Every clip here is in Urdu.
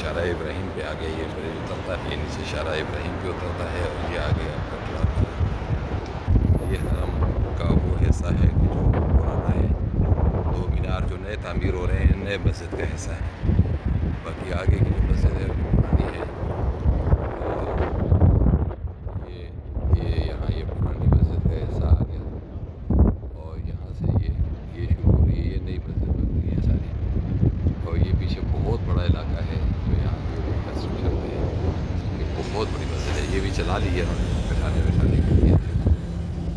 شارع ابراہیم پہ آگے یہ بریج اترتا ہے، یہ نیچے شارع ابراہیم پہ اترتا ہے، اور یہ آگے آپ کا کلاک ٹاور۔ یہ حرم کا وہ حصہ ہے کہ جو پرانا ہے، دو مینار جو نئے تعمیر ہو رہے ہیں نئے مسجد کا حصہ ہے، باقی آگے کی جو مسجد ہے وہ پرانی ہے۔ یہ یہاں یہ پرانی مسجد کا حصہ آ گیا، اور یہاں سے یہ شروع ہو رہی ہے، یہ نئی مسجد بن رہی ہے ساری، اور یہ پیچھے بہت بڑا علاقہ ہے جو یہاں پہ کنسٹرکشن میں ہے، یہ بہت بڑی مسجد ہے، یہ بھی چلا لی ہے انہوں نے بٹھانے کے لیے،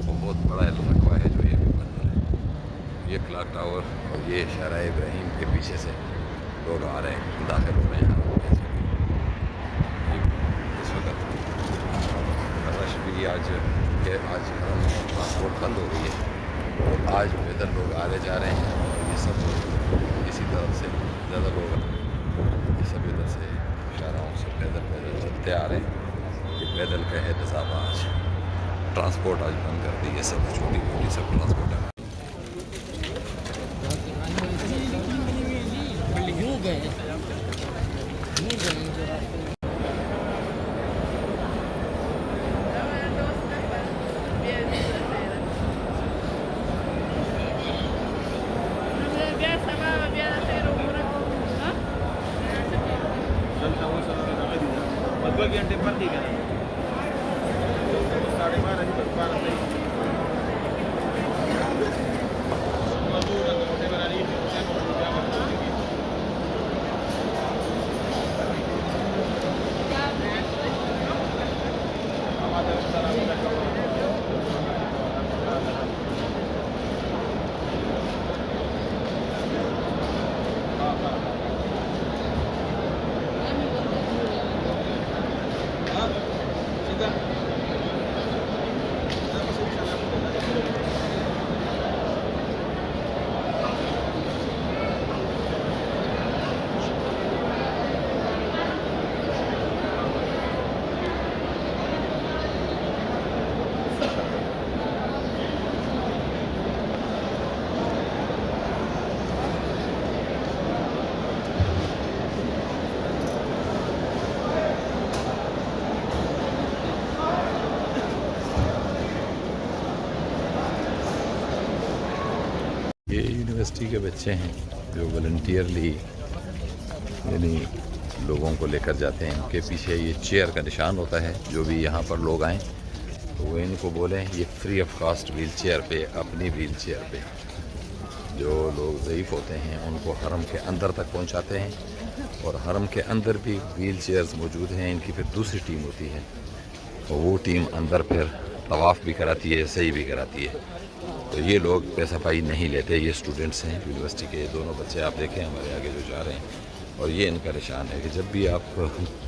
بہت بڑا رقبہ ہے جو یہ بھی بن رہا ہے۔ یہ کلاک ٹاور اور یہ شارع ابراہیم کے پیچھے سے لوگ آ رہے ہیں، داخل ہو رہے ہیں حرم میں۔ اس وقت رش بھی آج حرم میں ٹرانسپورٹ بند ہو گئی ہے، اور آج پیدل لوگ آ رہے جا رہے ہیں، اور یہ سب اسی طرف سے زیادہ لوگ یہ سب ادھر سے شاہراہوں سے پیدل چلتے آ رہے ہیں۔ یہ پیدل کا ہے نظام، آج ٹرانسپورٹ آج بند کر دی ہے، سب چھوٹی موٹی سب ٹرانسپورٹ ہے۔ یہ یونیورسٹی کے بچے ہیں جو والنٹیئرلی یعنی لوگوں کو لے کر جاتے ہیں، ان کے پیچھے یہ چیئر کا نشان ہوتا ہے، جو بھی یہاں پر لوگ آئیں تو وہ ان کو بولیں یہ free of cost wheel chair پہ، اپنی ویل چیئر پہ جو لوگ ضعیف ہوتے ہیں ان کو حرم کے اندر تک پہنچاتے ہیں، اور حرم کے اندر بھی ویل چیئرز موجود ہیں، ان کی پھر دوسری ٹیم ہوتی ہے، اور وہ ٹیم اندر پھر طواف بھی کراتی ہے، صحیح بھی کراتی ہے۔ تو یہ لوگ پیسہ پائی نہیں لیتے، یہ اسٹوڈنٹس ہیں یونیورسٹی کے، دونوں بچے آپ دیکھیں ہمارے آگے جو جا رہے ہیں، اور یہ ان کا نشان ہے کہ جب بھی آپ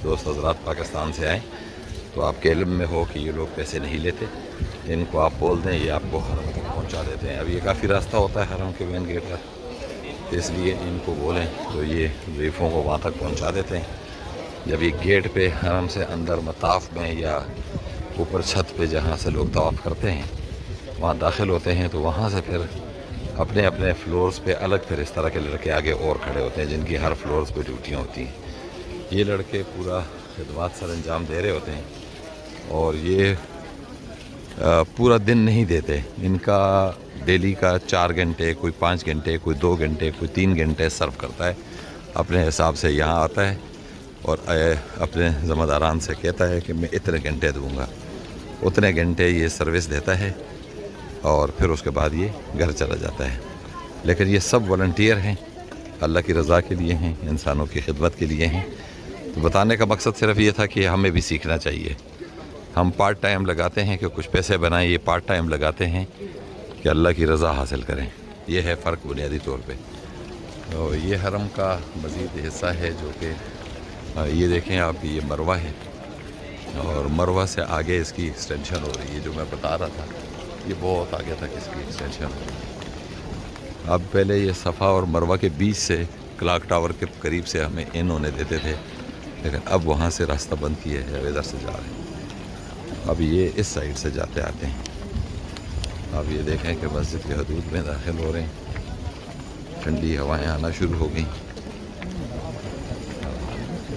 دوست حضرات پاکستان سے آئیں تو آپ کے علم میں ہو کہ یہ لوگ پیسے نہیں لیتے، ان کو آپ بول دیں یہ آپ کو حرم تک پہنچا دیتے ہیں۔ اب یہ کافی راستہ ہوتا ہے حرم کے مین گیٹ کا، اس لیے ان کو بولیں تو یہ ضعیفوں کو وہاں تک پہنچا دیتے ہیں۔ جب یہ گیٹ پہ حرم سے اندر مطاف میں یا اوپر چھت پہ جہاں سے لوگ طواف کرتے ہیں وہاں داخل ہوتے ہیں، تو وہاں سے پھر اپنے اپنے فلورز پہ الگ پھر اس طرح کے لڑکے آگے اور کھڑے ہوتے ہیں جن کی ہر فلورز پہ ڈیوٹیاں ہوتی ہیں۔ یہ لڑکے پورا خدمات سر انجام دے رہے ہوتے ہیں، اور یہ پورا دن نہیں دیتے، ان کا ڈیلی کا 4 گھنٹے، کوئی 5 گھنٹے، کوئی 2 گھنٹے، کوئی 3 گھنٹے صرف کرتا ہے، اپنے حساب سے یہاں آتا ہے اور اپنے ذمہ داران سے کہتا ہے کہ میں اتنے گھنٹے دوں گا، اتنے گھنٹے یہ سروس دیتا ہے، اور پھر اس کے بعد یہ گھر چلا جاتا ہے۔ لیکن یہ سب والنٹیئر ہیں، اللہ کی رضا کے لیے ہیں، انسانوں کی خدمت کے لیے ہیں۔ تو بتانے کا مقصد صرف یہ تھا کہ ہمیں بھی سیکھنا چاہیے۔ ہم پارٹ ٹائم لگاتے ہیں کہ کچھ پیسے بنائیں، یہ پارٹ ٹائم لگاتے ہیں کہ اللہ کی رضا حاصل کریں۔ یہ ہے فرق بنیادی طور پہ۔ تو یہ حرم کا مزید حصہ ہے جو کہ یہ دیکھیں آپ، یہ مروہ ہے، اور مروہ سے آگے اس کی ایکسٹینشن ہو رہی ہے، جو میں بتا رہا تھا یہ بہت آگے تک اس کی ایکسٹینشن ہو رہی ہے۔ اب پہلے یہ صفا اور مروہ کے بیچ سے کلاک ٹاور کے قریب سے ہمیں ان ہونے دیتے تھے، لیکن اب وہاں سے راستہ بند کیا ہے، اب ادھر سے جا رہے ہیں، اب یہ اس سائڈ سے جاتے آتے ہیں۔ اب یہ دیکھیں کہ مسجد کے حدود میں داخل ہو رہے ہیں، ٹھنڈی ہوائیں آنا شروع ہو گئیں۔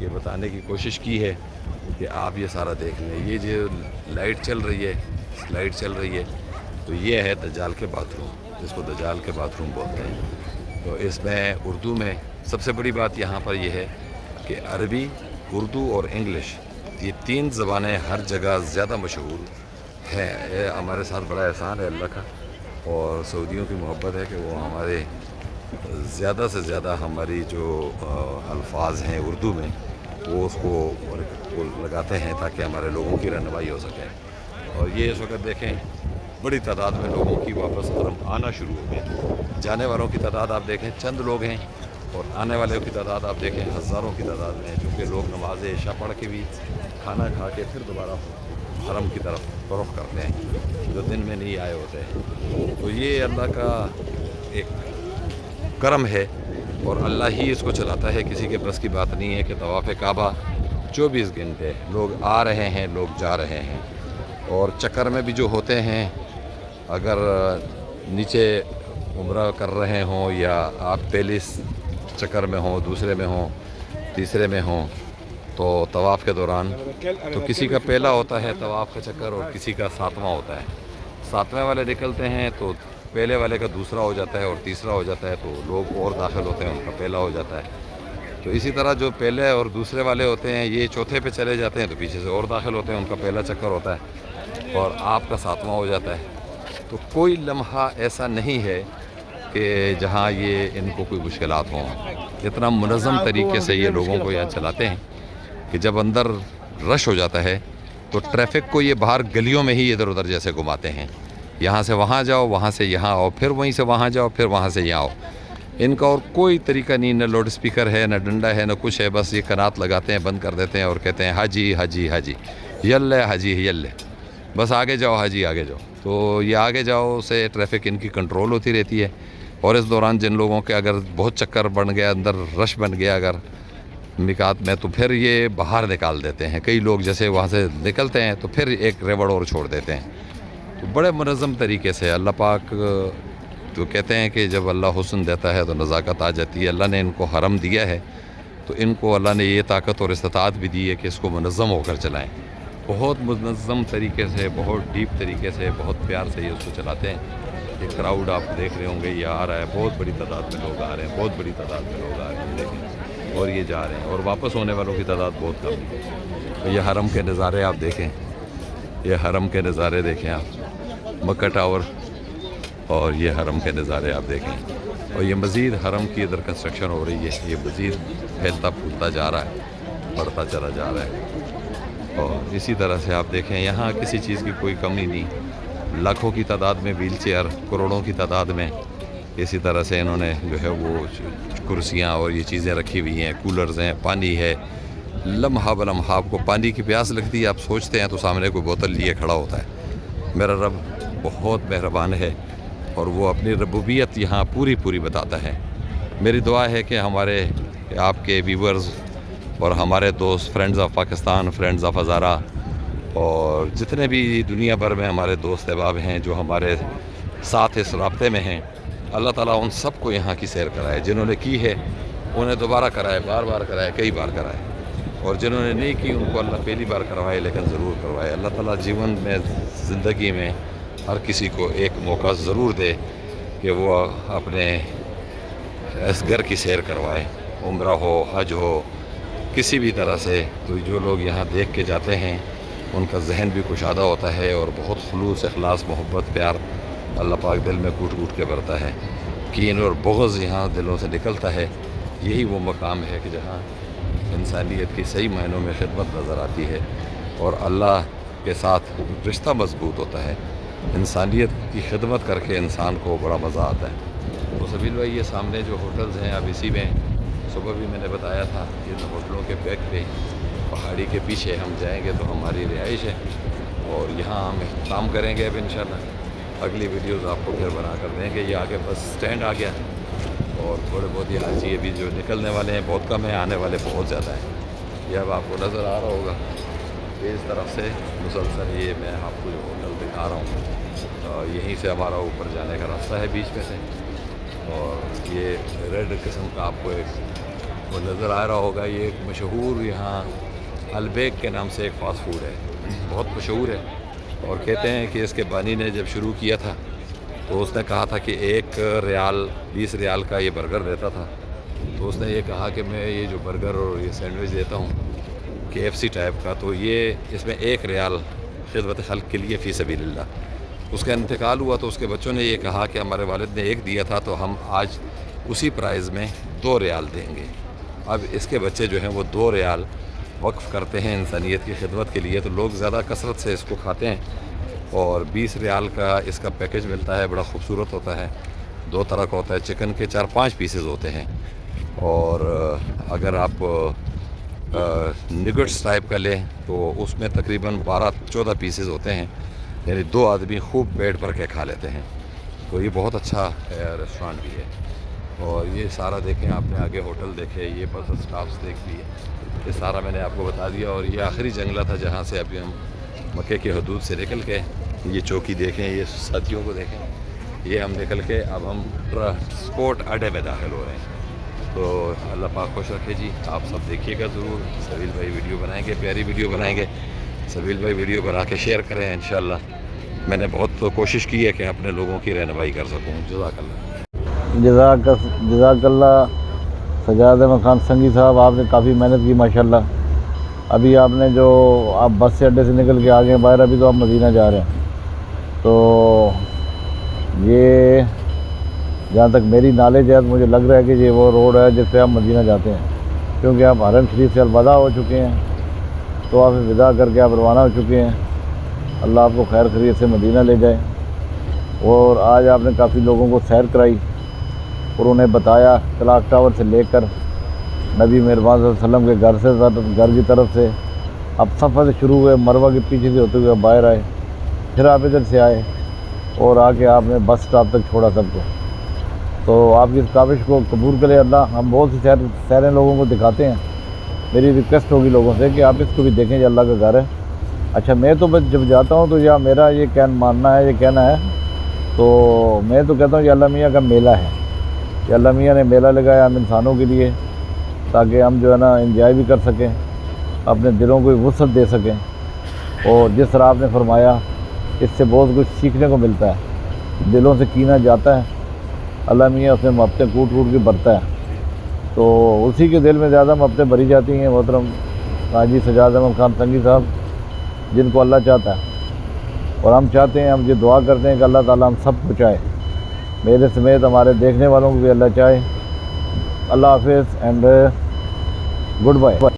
یہ بتانے کی کوشش کی ہے کہ آپ یہ سارا دیکھ لیں. یہ جو لائٹ چل رہی ہے، لائٹ چل رہی ہے، تو یہ ہے دجال کے باتھ روم، جس کو دجال کے باتھ روم بولتے ہیں. تو اس میں اردو میں سب سے بڑی بات یہاں پر یہ ہے کہ عربی، اردو اور انگلش، یہ 3 زبانیں ہر جگہ زیادہ مشہور ہیں. ہمارے ساتھ بڑا احسان ہے اللہ کا، اور سعودیوں کی محبت ہے کہ وہ ہمارے زیادہ سے زیادہ ہماری جو الفاظ ہیں اردو میں وہ اس کو لگاتے ہیں تاکہ ہمارے لوگوں کی رہنمائی ہو سکے. اور یہ اس وقت دیکھیں بڑی تعداد میں لوگوں کی واپس حرم آنا شروع ہو گئے. جانے والوں کی تعداد آپ دیکھیں چند لوگ ہیں، اور آنے والوں کی تعداد آپ دیکھیں ہزاروں کی تعداد میں ہے، چونکہ لوگ نماز عشاء پڑھ کے بھی کھانا کھا کے پھر دوبارہ حرم کی طرف رخ کرتے ہیں، جو دن میں نہیں آئے ہوتے ہیں. تو یہ اللہ کا ایک کرم ہے، اور اللہ ہی اس کو چلاتا ہے، کسی کے بس کی بات نہیں ہے کہ طواف کعبہ 24 گھنٹے لوگ آ رہے ہیں، لوگ جا رہے ہیں. اور چکر میں بھی جو ہوتے ہیں، اگر نیچے عمرہ کر رہے ہوں یا آپ پہلے چکر میں ہوں، دوسرے میں ہوں، تیسرے میں ہوں، تو طواف کے دوران تو کسی کا پہلا ہوتا ہے طواف کا چکر اور کسی کا 7واں ہوتا ہے. 7ویں والے نکلتے ہیں تو پہلے والے کا دوسرا ہو جاتا ہے اور تیسرا ہو جاتا ہے، تو لوگ اور داخل ہوتے ہیں، ان کا پہلا ہو جاتا ہے. تو اسی طرح جو پہلے اور دوسرے والے ہوتے ہیں یہ چوتھے پہ چلے جاتے ہیں تو پیچھے سے اور داخل ہوتے ہیں، ان کا پہلا چکر ہوتا ہے اور آپ کا 7واں ہو جاتا ہے. تو کوئی لمحہ ایسا نہیں ہے کہ جہاں یہ ان کو کوئی مشکلات ہوں. اتنا منظم طریقے سے یہ لوگوں کو یہاں چلاتے ہیں کہ جب اندر رش ہو جاتا ہے تو ٹریفک کو یہ باہر گلیوں میں ہی ادھر ادھر جیسے گھماتے ہیں. یہاں سے وہاں جاؤ، وہاں سے یہاں آؤ، پھر وہیں سے وہاں جاؤ، پھر وہاں سے یہاں آؤ. ان کا اور کوئی طریقہ نہیں، نہ لاؤڈ اسپیکر ہے، نہ ڈنڈا ہے، نہ کچھ ہے. بس یہ کنات لگاتے ہیں، بند کر دیتے ہیں اور کہتے ہیں حاجی حاجی حاجی یلے حاجی یلے، بس آگے جاؤ حاجی آگے جاؤ. تو یہ آگے جاؤ سے ٹریفک ان کی کنٹرول ہوتی رہتی ہے. اور اس دوران جن لوگوں کے اگر بہت چکر بن گیا، اندر رش بن گیا اگر میقات میں، تو پھر یہ باہر نکال دیتے ہیں. کئی لوگ جیسے وہاں سے نکلتے ہیں تو پھر ایک ریوڑ اور چھوڑ دیتے ہیں. تو بڑے منظم طریقے سے اللہ پاک تو کہتے ہیں کہ جب اللہ حسن دیتا ہے تو نزاکت آ جاتی ہے. اللہ نے ان کو حرم دیا ہے تو ان کو اللہ نے یہ طاقت اور استطاعت بھی دی ہے کہ اس کو منظم ہو کر چلائیں. بہت منظم طریقے سے، بہت ڈیپ طریقے سے، بہت پیار سے یہ اس کو چلاتے ہیں. یہ کراؤڈ آپ دیکھ رہے ہوں گے، یہ آ رہا ہے، بہت بڑی تعداد میں لوگ آ رہے ہیں، بہت بڑی تعداد میں لوگ آ رہے ہیں دیکھیں، اور یہ جا رہے ہیں، اور واپس ہونے والوں کی تعداد بہت کم ہے. تو یہ حرم کے نظارے آپ دیکھیں، یہ حرم کے نظارے دیکھیں آپ، مکہ ٹاور، اور یہ حرم کے نظارے آپ دیکھیں. اور یہ مزید حرم کی ادھر کنسٹرکشن ہو رہی ہے، یہ مزید پھیلتا پھولتا جا رہا ہے، بڑھتا چلا جا رہا ہے. اور اسی طرح سے آپ دیکھیں یہاں کسی چیز کی کوئی کمی نہیں. لاکھوں کی تعداد میں ویل چیئر، کروڑوں کی تعداد میں اسی طرح سے انہوں نے جو ہے وہ کرسیاں اور یہ چیزیں رکھی ہوئی ہیں، کولرز ہیں، پانی ہے. لمحہ بلمحہ آپ کو پانی کی پیاس لگتی ہے، آپ سوچتے ہیں تو سامنے کوئی بوتل لیے کھڑا ہوتا ہے. میرا رب بہت مہربان ہے اور وہ اپنی ربوبیت یہاں پوری پوری بتاتا ہے. میری دعا ہے کہ ہمارے آپ کے ویورز اور ہمارے دوست، friends of Pakistan, friends of Hazara, اور جتنے بھی دنیا بھر میں ہمارے دوست احباب ہیں جو ہمارے ساتھ اس رابطے میں ہیں، اللہ تعالیٰ ان سب کو یہاں کی سیر کرائے. جنہوں نے کی ہے انہیں دوبارہ کرائے، بار بار کرائے، کئی بار کرائے. اور جنہوں نے نہیں کی ان کو اللہ پہلی بار کروائے لیکن ضرور کروائے. اللہ تعالیٰ جیون میں، زندگی میں ہر کسی کو ایک موقع ضرور دے کہ وہ اپنے اس گھر کی سیر کروائے، عمرہ ہو، حج ہو، کسی بھی طرح سے. تو جو لوگ یہاں دیکھ کے جاتے ہیں ان کا ذہن بھی کشادہ ہوتا ہے اور بہت خلوص، اخلاص، محبت، پیار اللہ پاک دل میں کوٹ کوٹ کے بھرتا ہے. کین اور بغض یہاں دلوں سے نکلتا ہے. یہی وہ مقام ہے کہ جہاں انسانیت کی صحیح معنوں میں خدمت نظر آتی ہے اور اللہ کے ساتھ رشتہ مضبوط ہوتا ہے. انسانیت کی خدمت کر کے انسان کو بڑا مزہ آتا ہے. تو سبیل بھائی یہ سامنے جو ہوٹلز ہیں اب اسی میں صبح بھی میں نے بتایا تھا، ان ہوٹلوں کے بیک پہ پہاڑی کے پیچھے ہم جائیں گے تو ہماری رہائش ہے اور یہاں ہم اختتام کریں گے. اب انشاءاللہ اگلی ویڈیوز آپ کو پھر بنا کر دیں گے. یہ آگے بس سٹینڈ آ گیا اور تھوڑے بہت یہ حاجی ابھی جو نکلنے والے ہیں بہت کم ہیں، آنے والے بہت زیادہ ہیں. یہ اب آپ کو نظر آ رہا ہوگا کہ اس طرف سے مسلسل یہ میں آپ کو جو ہوٹل دکھا رہا ہوں، یہیں سے ہمارا اوپر جانے کا راستہ ہے بیچ میں سے. اور یہ ریڈ قسم کا آپ کو ایک وہ نظر آ رہا ہوگا، یہ ایک مشہور یہاں البیک کے نام سے ایک فاسٹ فوڈ ہے، بہت مشہور ہے، اور کہتے ہیں کہ اس کے بانی نے جب شروع کیا تھا تو اس نے کہا تھا کہ 1 ریال کا یہ برگر دیتا تھا، تو اس نے یہ کہا کہ میں یہ جو برگر اور یہ سینڈوچ دیتا ہوں KFC ٹائپ کا، تو یہ اس میں 1 ریال خدمت خلق کے لیے فی سبیل اللہ۔ اس کا انتقال ہوا تو اس کے بچوں نے یہ کہا کہ ہمارے والد نے 1 دیا تھا تو ہم آج اسی پرائز میں 2 ریال دیں گے۔ اب اس کے بچے جو ہیں وہ 2 ریال وقف کرتے ہیں انسانیت کی خدمت کے لیے، تو لوگ زیادہ کثرت سے اس کو کھاتے ہیں، اور 20 ریال کا اس کا پیکج ملتا ہے، بڑا خوبصورت ہوتا ہے، 2 طرح کا ہوتا ہے، چکن کے 4-5 پیسز ہوتے ہیں، اور اگر آپ نگٹس ٹائپ کا لیں تو اس میں تقریباً 12-14 پیسز ہوتے ہیں، یعنی 2 آدمی خوب پیٹ بھر کے کھا لیتے ہیں۔ تو یہ بہت اچھا ریسٹورانٹ بھی ہے، اور یہ سارا دیکھیں، آپ نے آگے ہوٹل دیکھے، یہ بس اسٹاپس دیکھ لیے، یہ سارا میں نے آپ کو بتا دیا، اور یہ آخری جنگلہ تھا جہاں سے ابھی ہم مکے کی حدود سے نکل کے، یہ چوکی دیکھیں، یہ ساتھیوں کو دیکھیں، یہ ہم نکل کے اب ہم ٹرانسپورٹ اڈے میں داخل ہو رہے ہیں۔ تو اللہ پاک خوش رکھے جی، آپ سب دیکھیے گا ضرور، سبیل بھائی ویڈیو بنائیں گے، پیاری ویڈیو بنائیں گے، سبیل بھائی ویڈیو بنا کے شیئر کریں انشاءاللہ۔ میں نے بہت کوشش کی ہے کہ اپنے لوگوں کی رہنمائی کر سکوں۔ جزاک اللہ۔ جزاک اللہ سجاد احمد خان سنگھی صاحب، آپ نے کافی محنت کی ماشاءاللہ۔ ابھی آپ نے جو آپ بس سے اڈے سے نکل کے آگے باہر، ابھی تو آپ مدینہ جا رہے ہیں، تو یہ جہاں تک میری نالج ہے مجھے لگ رہا ہے کہ یہ وہ روڈ ہے جس پہ آپ مدینہ جاتے ہیں، کیونکہ آپ حرم شریف سے الوداع ہو چکے ہیں، تو آپ وداع کر کے آپ روانہ ہو چکے ہیں۔ اللہ آپ کو خیر خیریت سے مدینہ لے جائے۔ اور آج آپ نے کافی لوگوں کو سیر کرائی اور انہیں بتایا کلاک ٹاور سے لے کر نبی مہربان صلی اللہ علیہ وسلم کے گھر کی طرف سے اب سفر سے شروع ہوئے، مروہ کے پیچھے سے ہوتے ہوئے باہر آئے، پھر آپ ادھر سے آئے اور آ کے آپ نے بس اسٹاپ تک چھوڑا سب کو۔ تو آپ کی اس کاوش کو قبول کرے اللہ۔ ہم بہت سی سیریں لوگوں کو دکھاتے ہیں، میری ریکویسٹ ہوگی لوگوں سے کہ آپ اس کو بھی دیکھیں، یہ اللہ کا گھر ہے۔ اچھا، میں تو بس جب جاتا ہوں تو یا میرا یہ ماننا ہے، یہ کہنا ہے، تو میں تو کہتا ہوں یہ اللہ میاں کا میلہ ہے، کہ اللہ میاں نے میلہ لگایا ہم انسانوں کے لیے، تاکہ ہم جو ہے نا انجوائے بھی کر سکیں، اپنے دلوں کو وسعت دے سکیں۔ اور جس طرح آپ نے فرمایا، اس سے بہت کچھ سیکھنے کو ملتا ہے، دلوں سے کینہ جاتا ہے، اللہ میاں اس میں محبتیں کوٹ کوٹ کے بھرتا ہے، تو اسی کے دل میں زیادہ محبتیں بھری جاتی ہیں۔ محترم حاجی سجاد احمد خان سنگھی صاحب، جن کو اللہ چاہتا ہے اور ہم چاہتے ہیں، ہم یہ دعا کرتے ہیں کہ اللہ تعالیٰ ہم سب کو چاہے، میرے سمیت ہمارے دیکھنے والوں کو بھی اللہ چاہے۔ اللہ حافظ اینڈ گڈ بائے۔